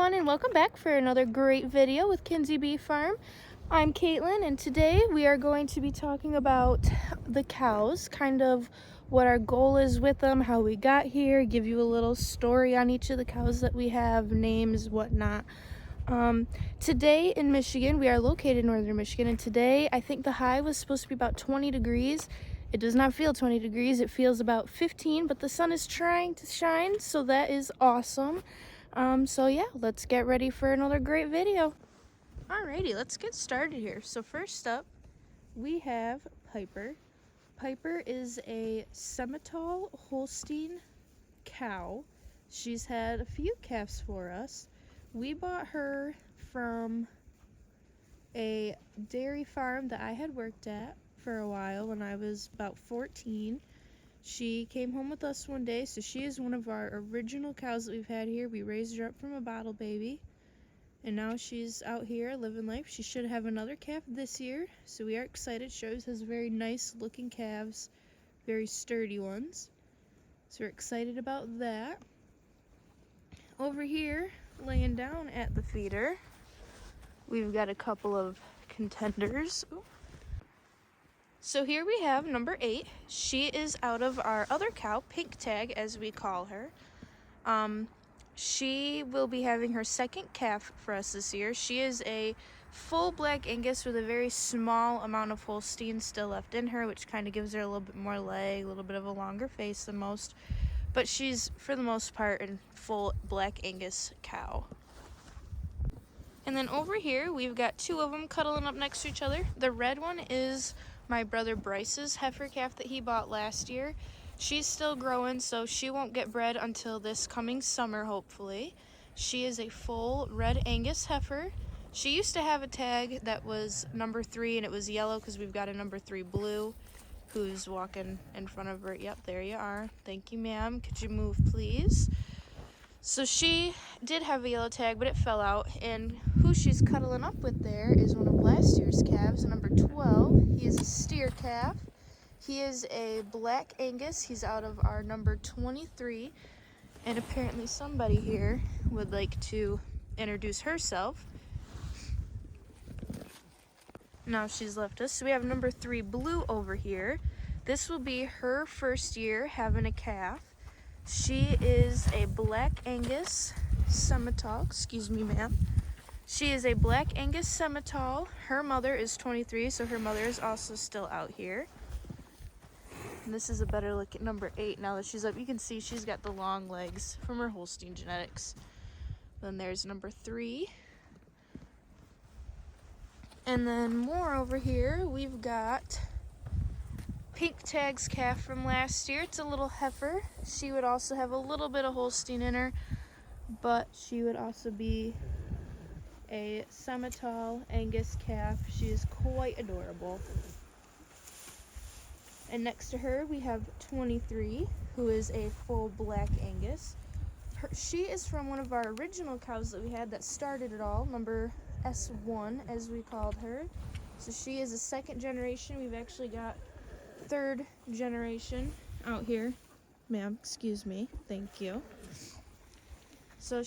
everyone, and welcome back for another great video with Kinsey Beef Farm. I'm Caitlin, and today we are going to be talking about the cows, kind of what our goal is with them, how we got here, give you a little story on each of the cows that we have, names, whatnot. Today in Michigan, we are located in northern Michigan, and today I think the high was supposed to be about 20 degrees. It does not feel 20 degrees, it feels about 15, but the sun is trying to shine, so that is awesome. So yeah, let's get ready for another great video. Alrighty, let's get started here. So first up, we have Piper. Piper is a Simmental Holstein cow. She's had a few calves for us. We bought her from a dairy farm that I had worked at for a while when I was about 14. She came home with us one day, so she is one of our original cows that we've had here. We raised her up from a bottle baby, and now she's out here living life. She should have another calf this year, so we are excited. She always has very nice looking calves, very sturdy ones, so we're excited about that. Over here, laying down at the feeder, we've got a couple of contenders. Ooh. So here we have number 8. She is out of our other cow, Pink Tag, as we call her. She will be having her second calf for us this year. She is a full Black Angus with a very small amount of Holstein still left in her, which kind of gives her a little bit more leg, a little bit of a longer face than most. But she's, for the most part, a full Black Angus cow. And then over here, we've got two of them cuddling up next to each other. The red one is my brother Bryce's heifer calf that he bought last year. She's still growing, so she won't get bred until this coming summer, hopefully. She is a full red Angus heifer. She used to have a tag that was number 3, and it was yellow because we've got a number 3 blue who's walking in front of her. Yep, there you are. Thank you, ma'am. Could you move, please? So she did have a yellow tag, but it fell out, and who she's cuddling up with there is one of last year's calves, number 12. He is a steer calf. He is a Black Angus. He's out of our number 23, and apparently somebody here would like to introduce herself. Now she's left us. So we have number 3 Blue over here. This will be her first year having a calf. She is a Black Angus Simmental. Excuse me, ma'am. She is a Black Angus Simmental. Her mother is 23, so her mother is also still out here. And this is a better look at number 8 now that she's up. You can see she's got the long legs from her Holstein genetics. Then there's number 3. And then more over here, we've got Pink Tag's calf from last year. It's a little heifer. She would also have a little bit of Holstein in her, but she would also be a Simmental Angus calf. She is quite adorable. And next to her we have 23, who is a full Black Angus. She is from one of our original cows that we had that started it all, number S1 as we called her. So she is a second generation. We've actually got third generation out here. Ma'am, excuse me. Thank you. So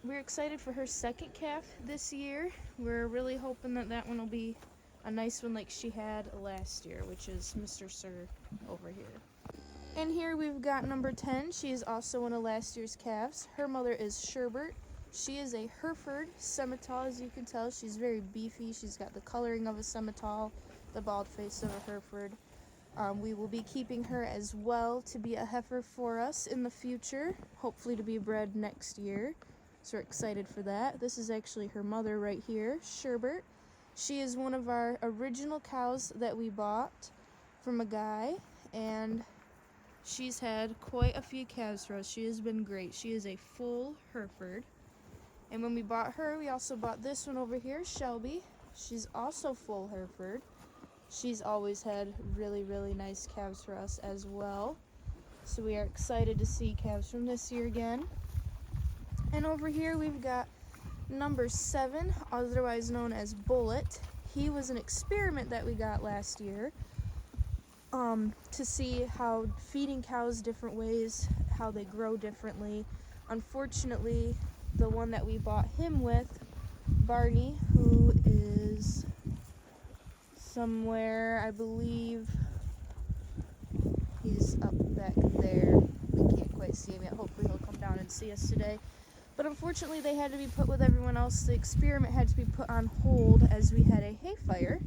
we're excited for her second calf this year. We're really hoping that that one will be a nice one like she had last year, which is Mr. Sir over here. And here we've got number 10. She is also one of last year's calves. Her mother is Sherbert. She is a Hereford Simmental, as you can tell. She's very beefy. She's got the coloring of a Simmental, the bald face of a Hereford. We will be keeping her as well to be a heifer for us in the future, hopefully to be bred next year. So we're excited for that. This is actually her mother right here, Sherbert. She is one of our original cows that we bought from a guy, and she's had quite a few calves for us. She has been great. She is a full Hereford. And when we bought her, we also bought this one over here, Shelby. She's also full Hereford. She's always had really, really nice calves for us as well. So we are excited to see calves from this year again. And over here we've got number 7, otherwise known as Bullet. He was an experiment that we got last year to see how feeding cows different ways, how they grow differently. Unfortunately, the one that we bought him with, Barney, who is somewhere, I believe he's up back there. We can't quite see him yet. Hopefully he'll come down and see us today. But unfortunately they had to be put with everyone else. The experiment had to be put on hold as we had a hay fire.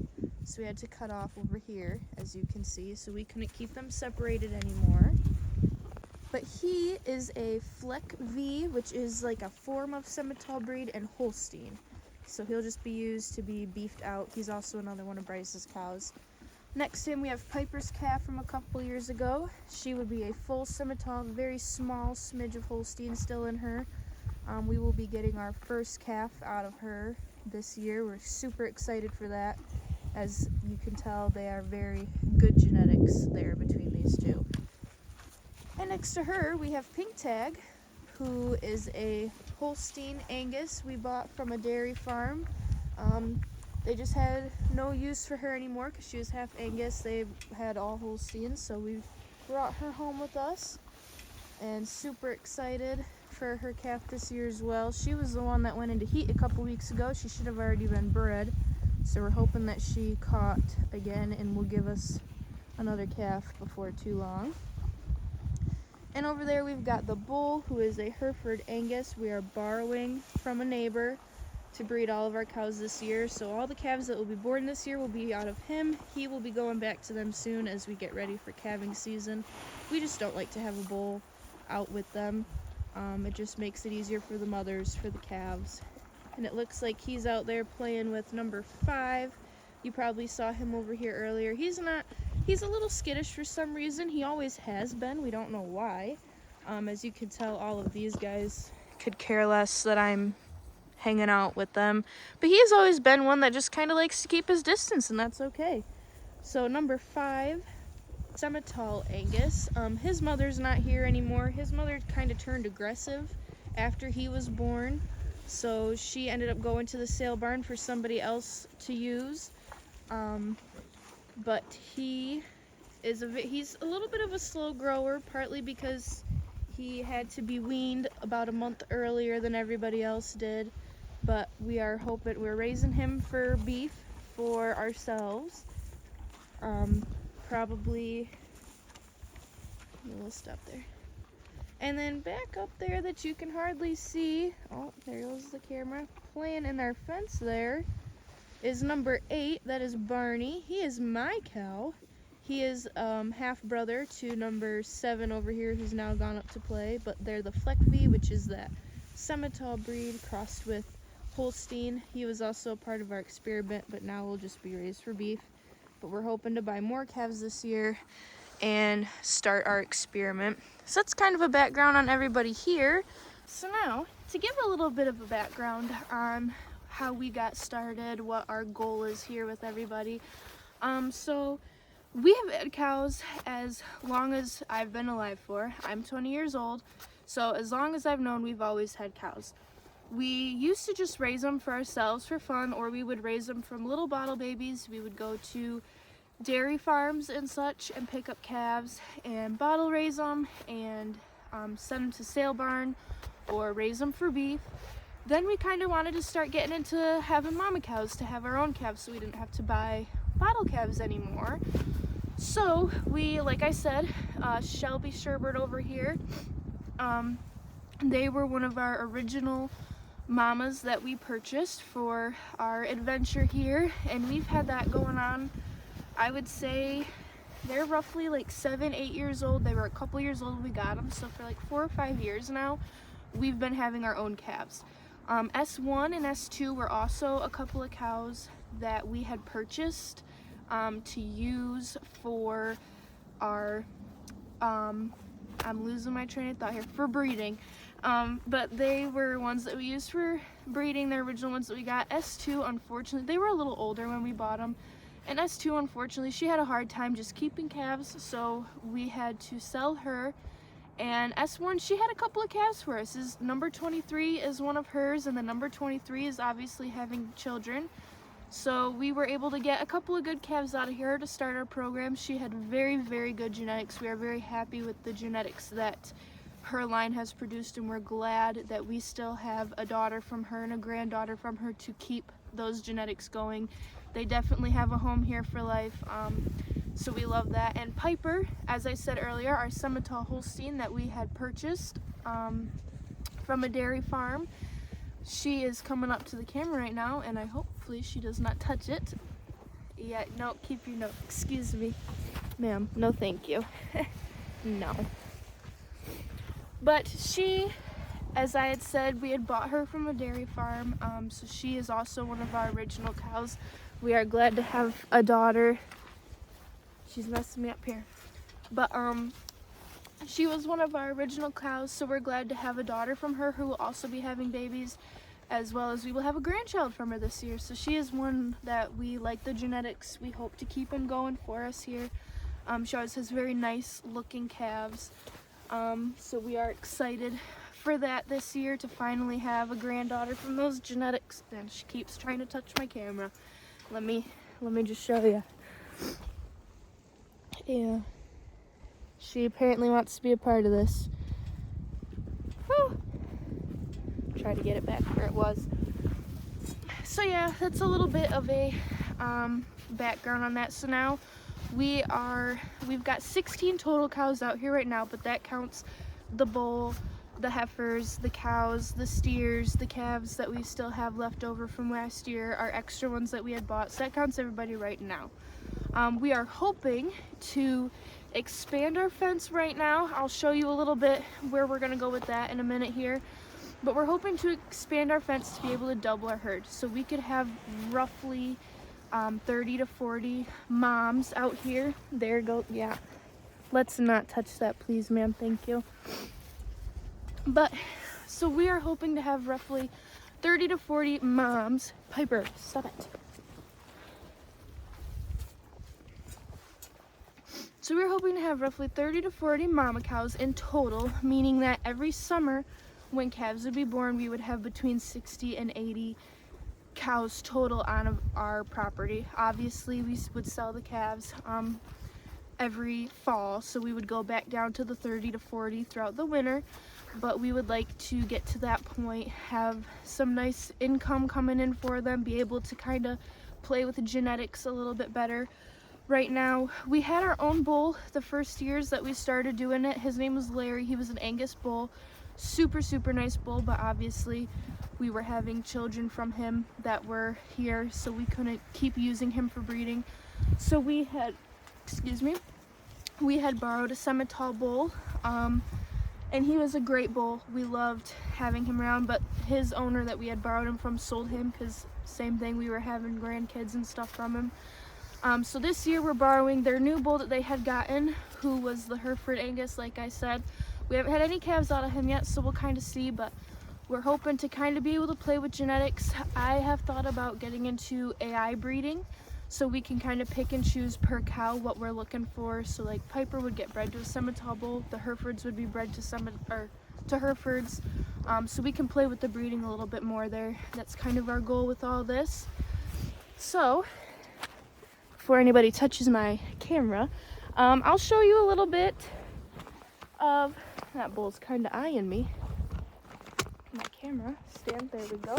So we had to cut off over here, as you can see, so we couldn't keep them separated anymore. But he is a Fleck V, which is like a form of Simmental breed, and Holstein. So he'll just be used to be beefed out. He's also another one of Bryce's cows. Next to him we have Piper's calf from a couple years ago. She would be a full Simmental, very small smidge of Holstein still in her. We will be getting our first calf out of her this year. We're super excited for that. As you can tell, they are very good genetics there between these two. And next to her, we have Pink Tag, who is a Holstein Angus we bought from a dairy farm. They just had no use for her anymore because she was half Angus. They had all Holsteins, so we brought her home with us. And super excited for her calf this year as well. She was the one that went into heat a couple weeks ago. She should have already been bred. So we're hoping that she caught again and will give us another calf before too long. And over there we've got the bull, who is a Hereford Angus. We are borrowing from a neighbor to breed all of our cows this year. So all the calves that will be born this year will be out of him. He will be going back to them soon as we get ready for calving season. We just don't like to have a bull out with them. It just makes it easier for the mothers, for the calves. And it looks like he's out there playing with number 5. You probably saw him over here earlier. He's a little skittish for some reason. He always has been. We don't know why. As you can tell, all of these guys could care less that I'm hanging out with them. But he's always been one that just kind of likes to keep his distance, and that's okay. So number 5, Simmental Angus. His mother's not here anymore. His mother kind of turned aggressive after he was born. So she ended up going to the sale barn for somebody else to use. But he's a little bit of a slow grower, partly because he had to be weaned about a month earlier than everybody else did. But we're raising him for beef for ourselves. Probably, we'll stop there. And then back up there that you can hardly see, oh, there goes the camera, playing in our fence there, is number 8, that is Barney. He is my cow. He is half-brother to number 7 over here, who's now gone up to play, but they're the Fleck V, which is that Simmental breed crossed with Holstein. He was also a part of our experiment, but now will just be raised for beef. But we're hoping to buy more calves this year and start our experiment. So that's kind of a background on everybody here. So now, to give a little bit of a background on how we got started, what our goal is here with everybody. So we have had cows as long as I've been alive for. I'm 20 years old, so as long as I've known, we've always had cows. We used to just raise them for ourselves for fun, or we would raise them from little bottle babies. We would go to dairy farms and such and pick up calves and bottle raise them and send them to sale barn or raise them for beef. Then we kind of wanted to start getting into having mama cows to have our own calves, so we didn't have to buy bottle calves anymore. So we, like I said, Shelby Sherbert over here, they were one of our original mamas that we purchased for our adventure here, and we've had that going on. I would say they're roughly like 7-8 years old. They were a couple years old when we got them, so for like 4 or 5 years now we've been having our own calves. S1 and S2 were also a couple of cows that we had purchased to use for our I'm losing my train of thought here, for breeding. But they were ones that we used for breeding, the original ones that we got. S2, unfortunately, they were a little older when we bought them. And S2, unfortunately, she had a hard time just keeping calves, so we had to sell her. And S1, she had a couple of calves for us. Number 23 is one of hers, and the number 23 is obviously having children. So we were able to get a couple of good calves out of here to start our program. She had very, very good genetics. We are very happy with the genetics that her line has produced, and we're glad that we still have a daughter from her and a granddaughter from her to keep those genetics going. They definitely have a home here for life, so we love that. And Piper, as I said earlier, our Simmental Holstein that we had purchased from a dairy farm, she is coming up to the camera right now, and hopefully she does not touch it. Yeah, no, keep your note. Excuse me, ma'am. No, thank you. No. But she, as I had said, we had bought her from a dairy farm, so she is also one of our original cows. We are glad to have a daughter. She's messing me up here. But she was one of our original cows, so we're glad to have a daughter from her who will also be having babies, as well as we will have a grandchild from her this year. So she is one that we like the genetics. We hope to keep them going for us here. She always has very nice looking calves. So we are excited for that this year, to finally have a granddaughter from those genetics. And she keeps trying to touch my camera. Let me just show you. Yeah. She apparently wants to be a part of this. Whew. Try to get it back where it was. So yeah, that's a little bit of a background on that. So now we've got 16 total cows out here right now, but that counts the bull, the heifers, the cows, the steers, the calves that we still have left over from last year, our extra ones that we had bought. So that counts everybody right now. We are hoping to expand our fence right now. I'll show you a little bit where we're gonna go with that in a minute here. But we're hoping to expand our fence to be able to double our herd. So we could have roughly 30 to 40 moms out here. There go, yeah. Let's not touch that, please, ma'am, thank you. But, so we are hoping to have roughly 30 to 40 moms. Piper, stop it. So we're hoping to have roughly 30 to 40 mama cows in total, meaning that every summer when calves would be born, we would have between 60 and 80 cows total on our property. Obviously, we would sell the calves every fall, so we would go back down to the 30 to 40 throughout the winter, but we would like to get to that point, have some nice income coming in for them, be able to kind of play with the genetics a little bit better. Right now, we had our own bull the first years that we started doing it. His name was Larry. He was an Angus bull. Super, super nice bull, but obviously we were having children from him that were here, so we couldn't keep using him for breeding. So we had, we had borrowed a Simmental bull, and he was a great bull. We loved having him around, but his owner that we had borrowed him from sold him, because same thing, we were having grandkids and stuff from him. So this year we're borrowing their new bull that they had gotten, who was the Hereford Angus, like I said. We haven't had any calves out of him yet, so we'll kind of see, but we're hoping to kind of be able to play with genetics. I have thought about getting into AI breeding, so we can kind of pick and choose per cow what we're looking for. So like Piper would get bred to a Simmental bull, the Herefords would be bred to Herefords, so we can play with the breeding a little bit more there. That's kind of our goal with all this. So before anybody touches my camera, I'll show you a little bit of, that bull's kind of eyeing me. My camera stand, there we go.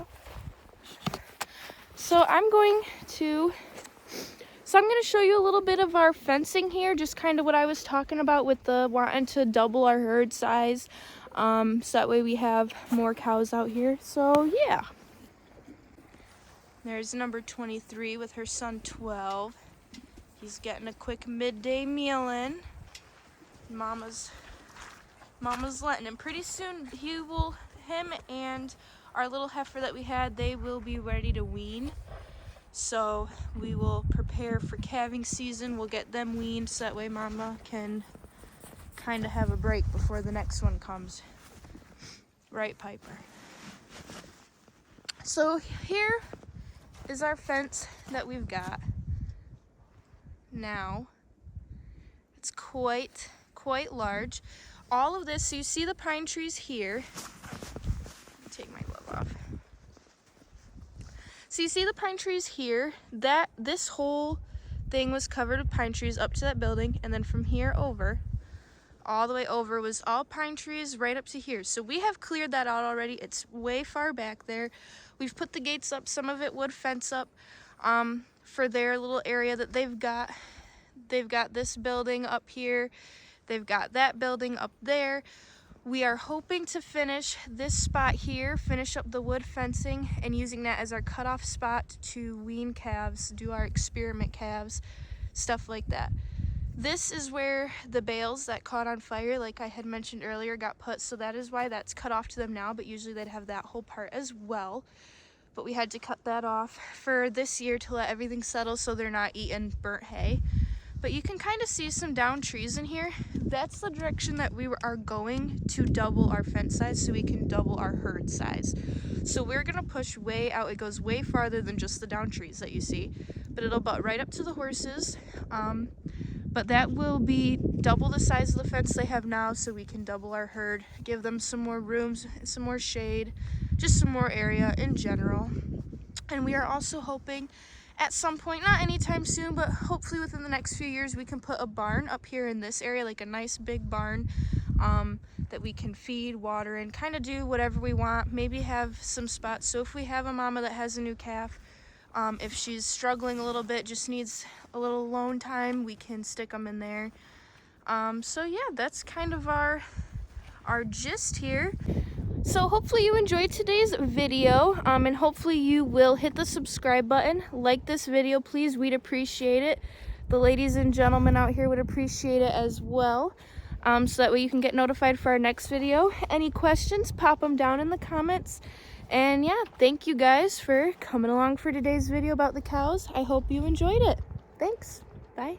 So I'm going to show you a little bit of our fencing here, just kind of what I was talking about with the wanting to double our herd size, so that way we have more cows out here. So yeah. There's number 23 with her son 12. He's getting a quick midday meal in. Mama's letting him. Pretty soon him and our little heifer that we had, they will be ready to wean. So we will prepare for calving season. We'll get them weaned so that way Mama can kind of have a break before the next one comes. Right, Piper? So here is our fence that we've got. Now, it's quite large. All of this, so you see the pine trees here. Take my glove off. So you see the pine trees here. This whole thing was covered with pine trees up to that building, and then from here over all the way over was all pine trees right up to here. So we have cleared that out already. It's way far back there. We've put the gates up, some of it wood fence up for their little area that they've got. They've got this building up here. They've got that building up there. We are hoping to finish this spot here, finish up the wood fencing, and using that as our cutoff spot to wean calves, do our experiment calves, stuff like that. This is where the bales that caught on fire, like I had mentioned earlier, got put, so that is why that's cut off to them now, but usually they'd have that whole part as well. But we had to cut that off for this year to let everything settle so they're not eating burnt hay. But you can kind of see some down trees in here. That's the direction that we are going to double our fence size so we can double our herd size. So we're gonna push way out. It goes way farther than just the down trees that you see, but it'll butt right up to the horses. But that will be double the size of the fence they have now so we can double our herd, give them some more rooms, some more shade, just some more area in general. And we are also hoping at some point, not anytime soon, but hopefully within the next few years, we can put a barn up here in this area, like a nice big barn that we can feed, water, and kind of do whatever we want. Maybe have some spots. So if we have a mama that has a new calf, if she's struggling a little bit, just needs a little alone time, we can stick them in there. So yeah, that's kind of our gist here. So hopefully you enjoyed today's video, and hopefully you will hit the subscribe button, like this video please, we'd appreciate it. The ladies and gentlemen out here would appreciate it as well, so that way you can get notified for our next video. Any questions, pop them down in the comments. And yeah, thank you guys for coming along for today's video about the cows. I hope you enjoyed it. Thanks. Bye.